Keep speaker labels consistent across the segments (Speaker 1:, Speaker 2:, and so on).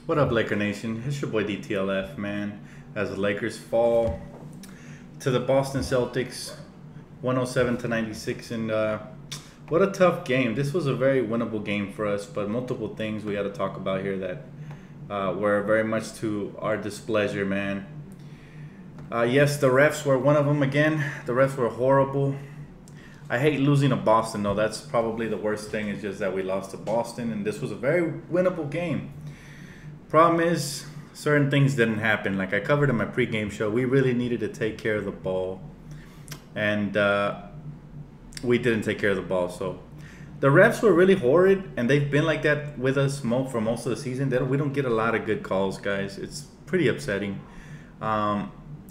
Speaker 1: What up, Laker Nation? It's your boy DTLF, man. As the Lakers fall to the Boston Celtics, 107-96, and what a tough game. This was a very winnable game for us, but multiple things we got to talk about here that were very much to our displeasure, man. Yes, the refs were one of them again. The refs were horrible. I hate losing to Boston, though. That's probably the worst thing, is just that we lost to Boston, and this was a very winnable game. Problem is, certain things didn't happen. Like I covered in my pregame show, we really needed to take care of the ball, and we didn't take care of the ball. So the refs were really horrid, and they've been like that with us for most of the season. We don't get a lot of good calls, guys. It's pretty upsetting,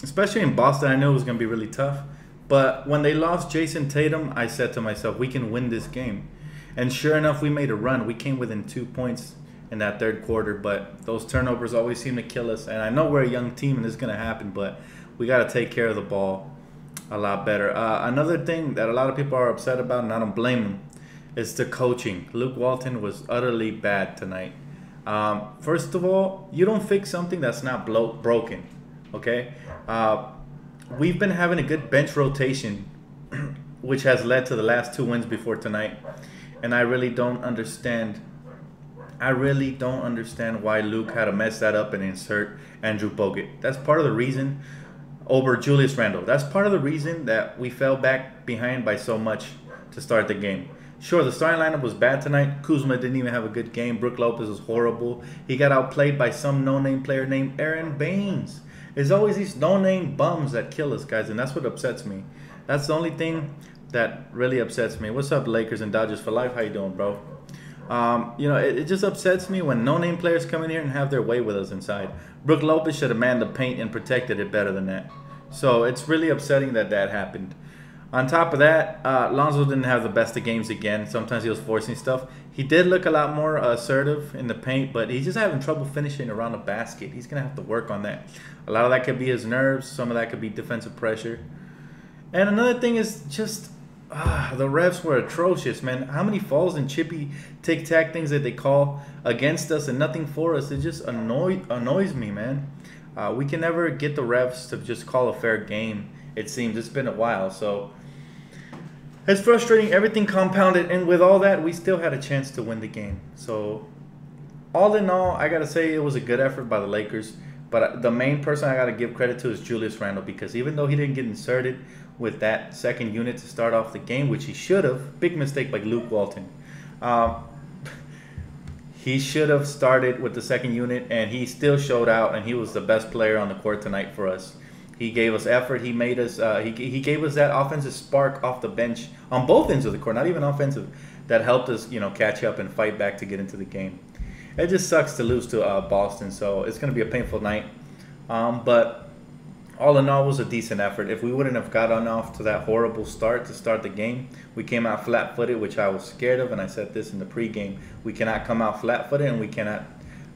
Speaker 1: especially in Boston. I knew it was going to be really tough, but when they lost Jason Tatum, I said to myself, we can win this game. And sure enough, we made a run. We came within 2 points in that third quarter, but those turnovers always seem to kill us. And I know we're a young team and it's going to happen, but we got to take care of the ball a lot better. Another thing that a lot of people are upset about, and I don't blame them, is the coaching. Luke Walton was utterly bad tonight. First of all, you don't fix something that's not broken, okay? We've been having a good bench rotation, which has led to the last 2 wins before tonight, and I really don't understand why Luke had to mess that up and insert Andrew Bogut. That's part of the reason over Julius Randle. That's part of the reason that we fell back behind by so much to start the game. Sure, the starting lineup was bad tonight. Kuzma didn't even have a good game. Brook Lopez was horrible. He got outplayed by some no-name player named Aaron Baines. It's always these no-name bums that kill us, guys, and that's what upsets me. That's the only thing that really upsets me. What's up, Lakers and Dodgers for life? How you doing, bro? It just upsets me when no-name players come in here and have their way with us inside. Brook Lopez should have manned the paint and protected it better than that. So it's really upsetting that happened. On top of that, Lonzo didn't have the best of games again. Sometimes he was forcing stuff. He did look a lot more assertive in the paint, but he's just having trouble finishing around the basket. He's going to have to work on that. A lot of that could be his nerves. Some of that could be defensive pressure. And another thing is just... the refs were atrocious, man. How many falls and chippy tic-tac things that they call against us and nothing for us? It just annoys me, man. We can never get the refs to just call a fair game, it seems. It's been a while, so it's frustrating. Everything compounded, and with all that, we still had a chance to win the game. So all in all, I got to say it was a good effort by the Lakers. But the main person I got to give credit to is Julius Randle, because even though he didn't get inserted with that second unit to start off the game, which he should have, big mistake by Luke Walton. He should have started with the second unit, and he still showed out, and he was the best player on the court tonight for us. He gave us effort. He made us. He gave us that offensive spark off the bench on both ends of the court, not even offensive, that helped us, catch up and fight back to get into the game. It just sucks to lose to Boston, so it's going to be a painful night. But all in all, it was a decent effort. If we wouldn't have gotten off to that horrible start to start the game, we came out flat-footed, which I was scared of, and I said this in the pregame. We cannot come out flat-footed, and we cannot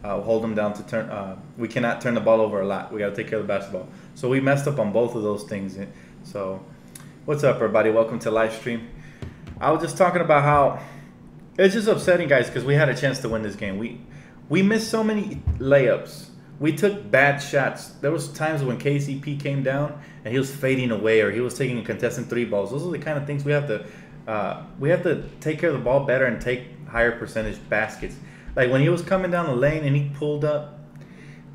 Speaker 1: hold them down to turn. We cannot turn the ball over a lot. We got to take care of the basketball. So we messed up on both of those things. So what's up, everybody? Welcome to live stream. I was just talking about how it's just upsetting, guys, because we had a chance to win this game. We missed so many layups. We took bad shots. There was times when KCP came down and he was fading away, or he was taking contested 3 balls. Those are the kind of things we have to take care of the ball better and take higher percentage baskets. Like when he was coming down the lane and he pulled up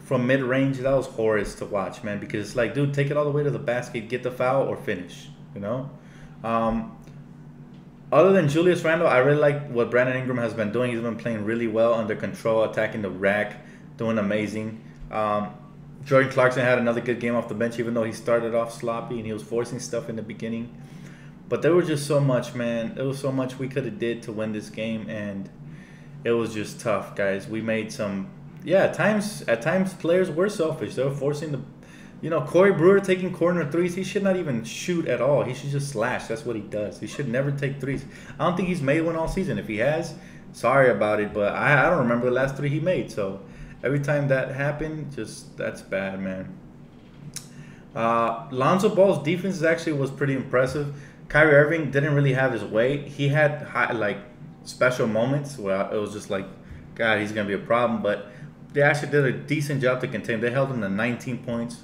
Speaker 1: from mid-range, that was horrendous to watch, man, because it's like, dude, take it all the way to the basket, get the foul, or finish, Other than Julius Randle, I really like what Brandon Ingram has been doing. He's been playing really well under control, attacking the rack, doing amazing. Jordan Clarkson had another good game off the bench, even though he started off sloppy and he was forcing stuff in the beginning. But there was just so much, man. There was so much we could have did to win this game, and it was just tough, guys. We made some, at times players were selfish. They were forcing the, Corey Brewer taking corner threes. He should not even shoot at all. He should just slash. That's what he does. He should never take threes. I don't think he's made one all season. If he has, sorry about it, but I don't remember the last 3 he made. So every time that happened, that's bad, man. Lonzo Ball's defense actually was pretty impressive. Kyrie Irving didn't really have his way. He had special moments where it was just like, God, he's gonna be a problem. But they actually did a decent job to contain. They held them to 19 points,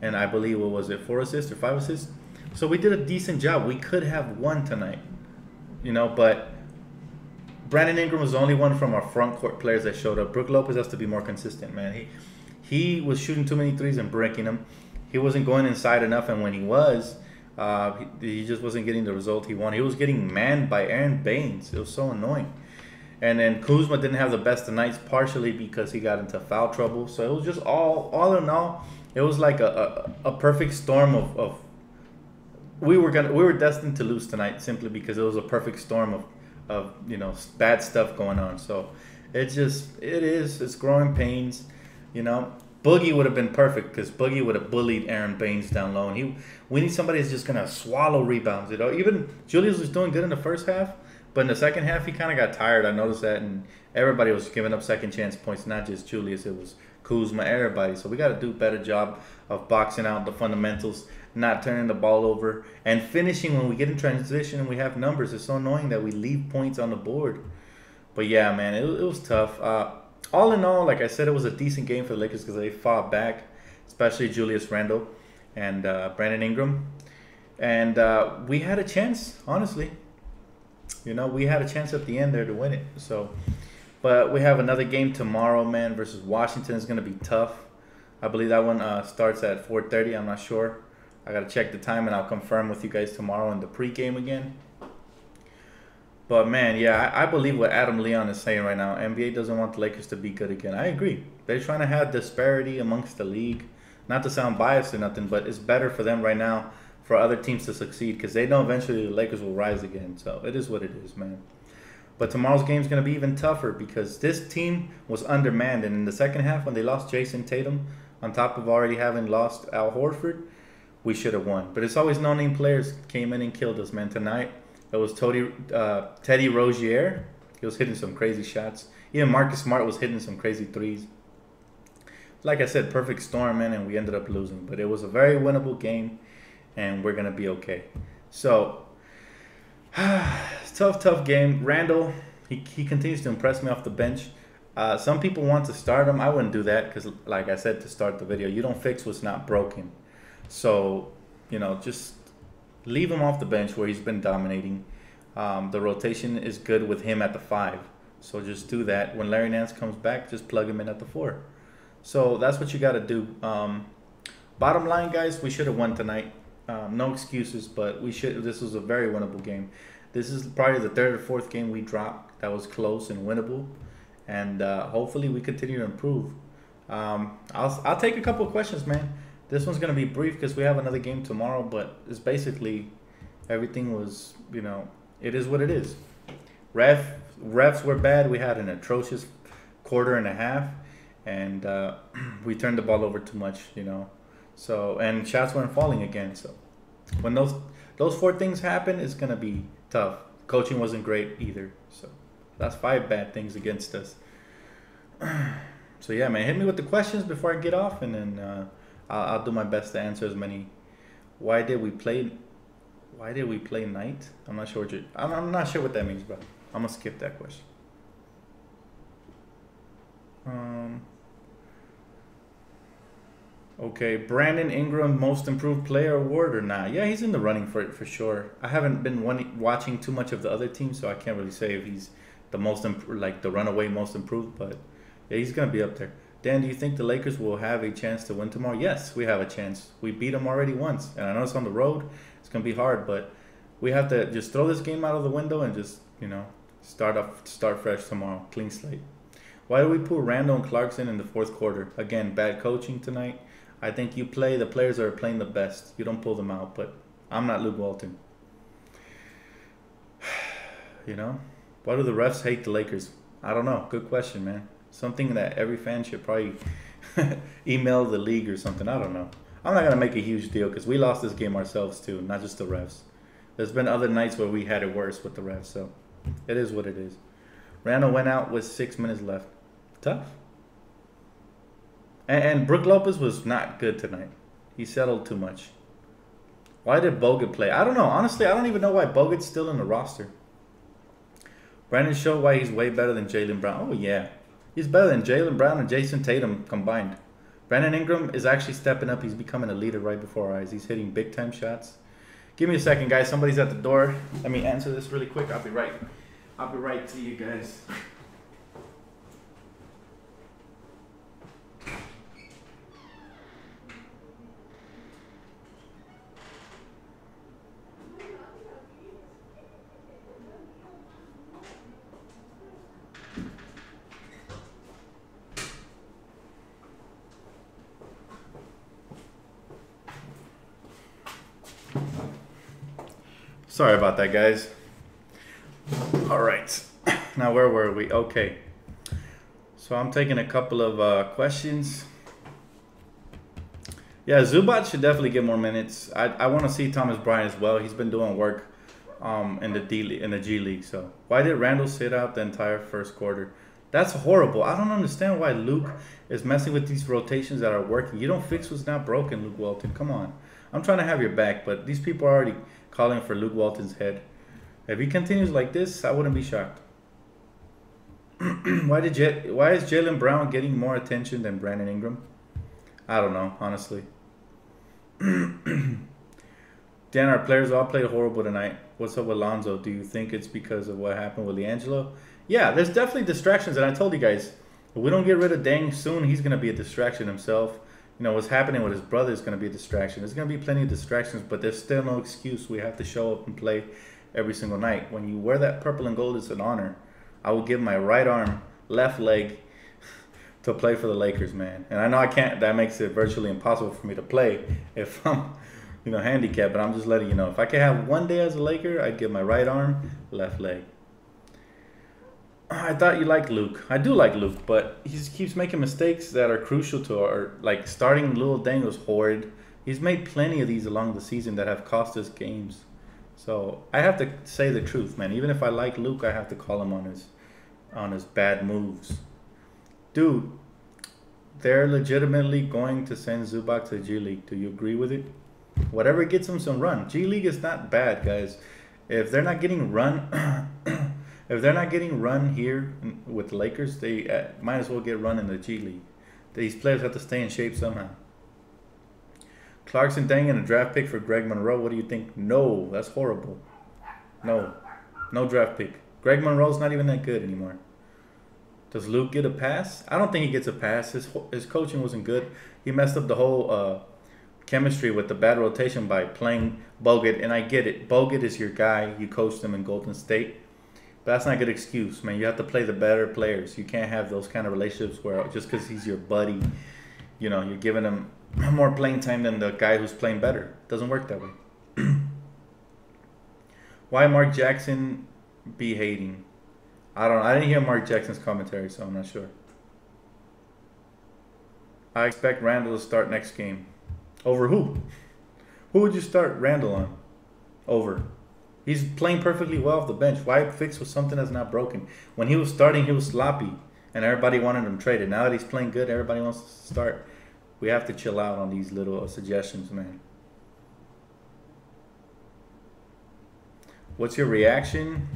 Speaker 1: and I believe, what was it, 4 assists or 5 assists? So we did a decent job. We could have won tonight, but Brandon Ingram was the only one from our front court players that showed up. Brook Lopez has to be more consistent, man. He was shooting too many threes and breaking them. He wasn't going inside enough, and when he was, he just wasn't getting the result he wanted. He was getting manned by Aaron Baines. It was so annoying. And then Kuzma didn't have the best of nights, partially because he got into foul trouble. So it was just all in all, it was like a perfect storm of we were destined to lose tonight simply because it was a perfect storm of bad stuff going on. So it's growing pains. Boogie would have been perfect because Boogie would have bullied Aaron Baines down low, and we need somebody that's just gonna swallow rebounds. Even Julius was doing good in the first half, but in the second half he kind of got tired. I noticed that, and everybody was giving up second chance points, not just Julius. It was Kuzma, everybody. So we got to do a better job of boxing out the fundamentals, not turning the ball over, and finishing when we get in transition and we have numbers. It's so annoying that we leave points on the board. But yeah, man, it was tough. All in all, like I said, it was a decent game for the Lakers because they fought back, especially Julius Randle and Brandon Ingram. And we had a chance, honestly. We had a chance at the end there to win it. But we have another game tomorrow, man, versus Washington. It's going to be tough. I believe that one starts at 4:30. I'm not sure. I got to check the time, and I'll confirm with you guys tomorrow in the pregame again. But, man, yeah, I believe what Adam Leon is saying right now. NBA doesn't want the Lakers to be good again. I agree. They're trying to have disparity amongst the league. Not to sound biased or nothing, but it's better for them right now for other teams to succeed because they know eventually the Lakers will rise again. So it is what it is, man. But tomorrow's game is going to be even tougher because this team was undermanned. And in the second half, when they lost Jason Tatum, on top of already having lost Al Horford, we should have won. But it's always no-name players came in and killed us, man. Tonight, it was Teddy Rozier. He was hitting some crazy shots. Even Marcus Smart was hitting some crazy threes. Like I said, perfect storm, man, and we ended up losing. But it was a very winnable game, and we're going to be okay. So, tough game. Randle, he continues to impress me off the bench. Some people want to start him. I wouldn't do that because, like I said to start the video, you don't fix what's not broken. So, just leave him off the bench where he's been dominating. The rotation is good with him at the 5. So just do that. When Larry Nance comes back, just plug him in at the 4. So that's what you got to do. Bottom line, guys, we should have won tonight. No excuses, but this was a very winnable game. This is probably the 3rd or 4th game we dropped that was close and winnable. And hopefully we continue to improve. I'll take a couple of questions, man. This one's going to be brief because we have another game tomorrow, but it's basically everything was, it is what it is. Refs were bad. We had an atrocious quarter and a half, and we turned the ball over too much, So, and shots weren't falling again. So when those 4 things happen, it's going to be tough. Coaching wasn't great either. So that's 5 bad things against us. So yeah, man, hit me with the questions before I get off, and then I'll do my best to answer as many. Why did we play night? I'm not sure I'm not sure what that means, bro. I'm gonna skip that question. Okay, Brandon Ingram, most improved player award or not? Yeah, he's in the running for it for sure. I haven't been watching too much of the other teams, so I can't really say if he's the most the runaway most improved. But yeah, he's gonna be up there. Dan, do you think the Lakers will have a chance to win tomorrow? Yes, we have a chance. We beat them already once, and I know it's on the road. It's gonna be hard, but we have to just throw this game out of the window and just start fresh tomorrow, clean slate. Why do we put Randle and Clarkson in the 4th quarter? Again, bad coaching tonight. I think the players that are playing the best. You don't pull them out, but I'm not Luke Walton. Why do the refs hate the Lakers? I don't know. Good question, man. Something that every fan should probably email the league or something. I don't know. I'm not going to make a huge deal because we lost this game ourselves too, not just the refs. There's been other nights where we had it worse with the refs, so it is what it is. Randall went out with 6 minutes left. Tough. And Brook Lopez was not good tonight. He settled too much. Why did Bogut play? I don't know. Honestly, I don't even know why Bogut's still in the roster. Brandon showed why he's way better than Jaylen Brown. Oh, yeah. He's better than Jaylen Brown and Jason Tatum combined. Brandon Ingram is actually stepping up. He's becoming a leader right before our eyes. He's hitting big-time shots. Give me a second, guys. Somebody's at the door. Let me answer this really quick. I'll be right to you guys. Sorry about that, guys. All right. Now, where were we? Okay. So I'm taking a couple of questions. Yeah, Zubac should definitely get more minutes. I want to see Thomas Bryant as well. He's been doing work in the G League. So why did Randle sit out the entire first quarter? That's horrible. I don't understand why Luke is messing with these rotations that are working. You don't fix what's not broken, Luke Walton. Come on. I'm trying to have your back, but these people are already calling for Luke Walton's head. If he continues like this, I wouldn't be shocked. Why is Jaylen Brown getting more attention than Brandon Ingram? I don't know, honestly. Dan, our players all played horrible tonight. What's up with Lonzo? Do you think it's because of what happened with LiAngelo? Yeah, there's definitely distractions, and I told you guys, if we don't get rid of Deng soon, he's going to be a distraction himself. You know, what's happening with his brother is going to be a distraction. There's going to be plenty of distractions, but there's still no excuse. We have to show up and play every single night. When you wear that purple and gold, it's an honor. I will give my right arm, left leg to play for the Lakers, man. And I know I can't. That makes it virtually impossible for me to play if I'm, handicapped. But I'm just letting you know. If I could have one day as a Laker, I'd give my right arm, left leg. I thought you liked Luke. I do like Luke, but he just keeps making mistakes that are crucial to our, like starting Lil Deng was horrid. He's made plenty of these along the season that have cost us games. So I have to say the truth, man. Even if I like Luke, I have to call him on his bad moves. Dude, they're legitimately going to send Zubac to the G League. Do you agree with it? Whatever gets him some run. G League is not bad, guys. If they're not getting run... If they're not getting run here with the Lakers, they might as well get run in the G League. These players have to stay in shape somehow. Clarkson Deng and a draft pick for Greg Monroe. What do you think? No, that's horrible. No draft pick. Greg Monroe's not even that good anymore. Does Luke get a pass? I don't think he gets a pass. His coaching wasn't good. He messed up the whole chemistry with the bad rotation by playing Bogut. And I get it. Bogut is your guy. You coached him in Golden State. But that's not a good excuse, man. You have to play the better players. You can't have those kind of relationships where just because he's your buddy, you're giving him more playing time than the guy who's playing better. It doesn't work that way. Why Mark Jackson be hating? I don't know. I didn't hear Mark Jackson's commentary, so I'm not sure. I expect Randle to start next game. Over who? Who would you start Randle on? Over. He's playing perfectly well off the bench. Why fix with something that's not broken? When he was starting, he was sloppy, and everybody wanted him traded. Now that he's playing good, everybody wants to start. We have to chill out on these little suggestions, man. What's your reaction?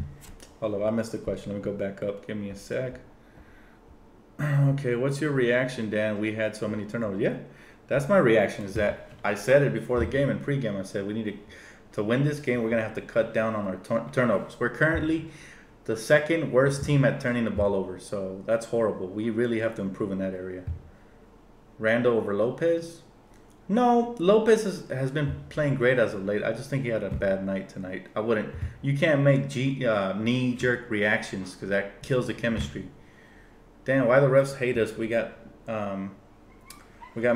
Speaker 1: Hold up, I missed the question. Let me go back up. Give me a sec. Okay, what's your reaction, Dan? We had so many turnovers. Yeah, that's my reaction. Is that I said it before the game and pregame. I said we need to win this game, we're going to have to cut down on our turnovers. We're currently the second worst team at turning the ball over, so that's horrible. We really have to improve in that area. Randle over Lopez? No, Lopez has been playing great as of late. I just think he had a bad night tonight. You can't make knee-jerk reactions because that kills the chemistry. Damn, why the refs hate us? We got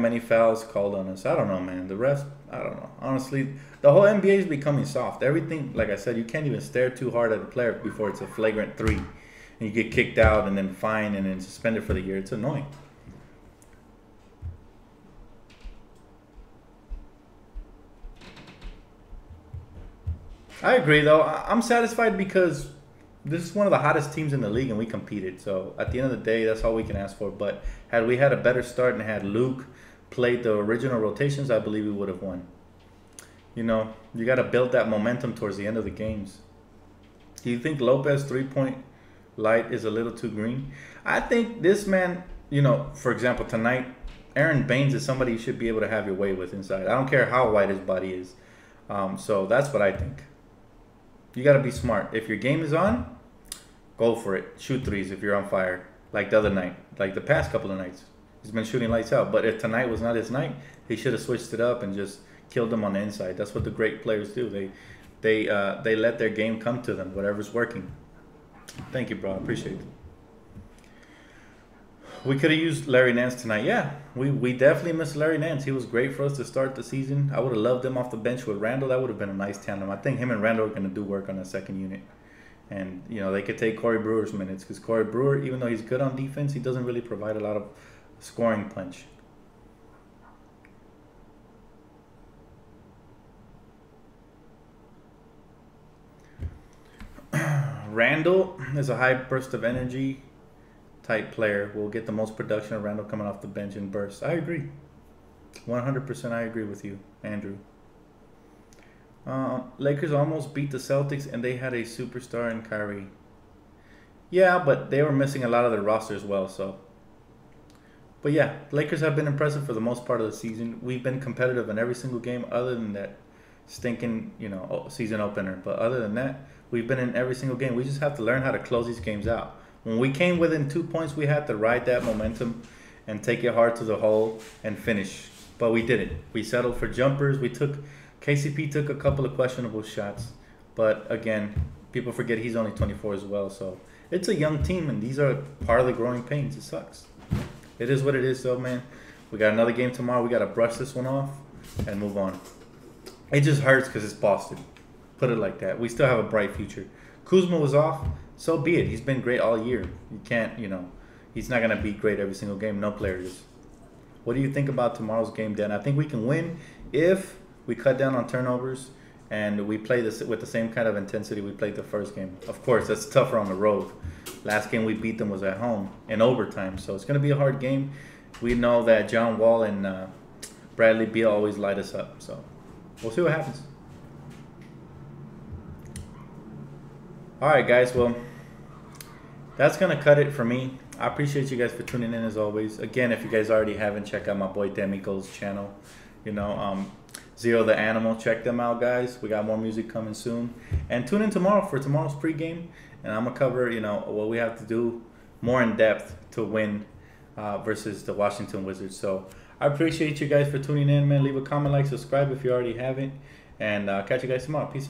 Speaker 1: many fouls called on us. I don't know, man. The refs, I don't know. Honestly, the whole NBA is becoming soft. Everything, like I said, you can't even stare too hard at a player before it's a flagrant 3. And you get kicked out and then fined and then suspended for the year. It's annoying. I agree, though. I'm satisfied because this is one of the hottest teams in the league and we competed. So at the end of the day, that's all we can ask for. But had we had a better start and had Luke played the original rotations, I believe we would have won. You got to build that momentum towards the end of the games. Do you think Lopez 3-point light is a little too green. I think this man, you know, for example, tonight, Aaron Baines is somebody you should be able to have your way with inside. I don't care how white his body is. So that's what I think. You got to be smart. If your game is on, go for it. Shoot threes if you're on fire. Like the other night, like the past couple of nights. He's been shooting lights out. But if tonight was not his night, he should have switched it up and just killed them on the inside. That's what the great players do. They let their game come to them, whatever's working. Thank you, bro. I appreciate it. We could have used Larry Nance tonight. Yeah, we definitely missed Larry Nance. He was great for us to start the season. I would have loved him off the bench with Randle. That would have been a nice tandem. I think him and Randle are going to do work on that second unit. And, you know, they could take Corey Brewer's minutes because Corey Brewer, even though he's good on defense, he doesn't really provide a lot of scoring punch. Randle is a high burst of energy type player. Will get the most production of Randle coming off the bench in bursts. I agree. 100% I agree with you, Andrew. Lakers almost beat the Celtics and they had a superstar in Kyrie. Yeah, but they were missing a lot of their roster as well, so. But yeah, Lakers have been impressive for the most part of the season. We've been competitive in every single game other than that stinking, you know, season opener. But other than that, we've been in every single game. We just have to learn how to close these games out. When we came within 2 points, we had to ride that momentum and take it hard to the hole and finish. But we didn't. We settled for jumpers. KCP took a couple of questionable shots. But again, people forget he's only 24 as well. So it's a young team, and these are part of the growing pains. It sucks. It is what it is, though, man. We got another game tomorrow. We got to brush this one off and move on. It just hurts because it's Boston. Put it like that. We still have a bright future. Kuzma was off. So be it. He's been great all year. You can't, you know, he's not going to be great every single game. No player is. What do you think about tomorrow's game, Dan? I think we can win if we cut down on turnovers and we play this with the same kind of intensity we played the first game. Of course, that's tougher on the road. Last game we beat them was at home in overtime. So it's going to be a hard game. We know that John Wall and Bradley Beal always light us up. So we'll see what happens. All right, guys. Well, that's going to cut it for me. I appreciate you guys for tuning in as always. Again, if you guys already haven't, check out my boy Demico's channel. You know, Zero the Animal. Check them out, guys. We got more music coming soon. And tune in tomorrow for tomorrow's pregame. And I'm going to cover, you know, what we have to do more in depth to win versus the Washington Wizards. So I appreciate you guys for tuning in, man. Leave a comment, like, subscribe if you already haven't. And catch you guys tomorrow. Peace.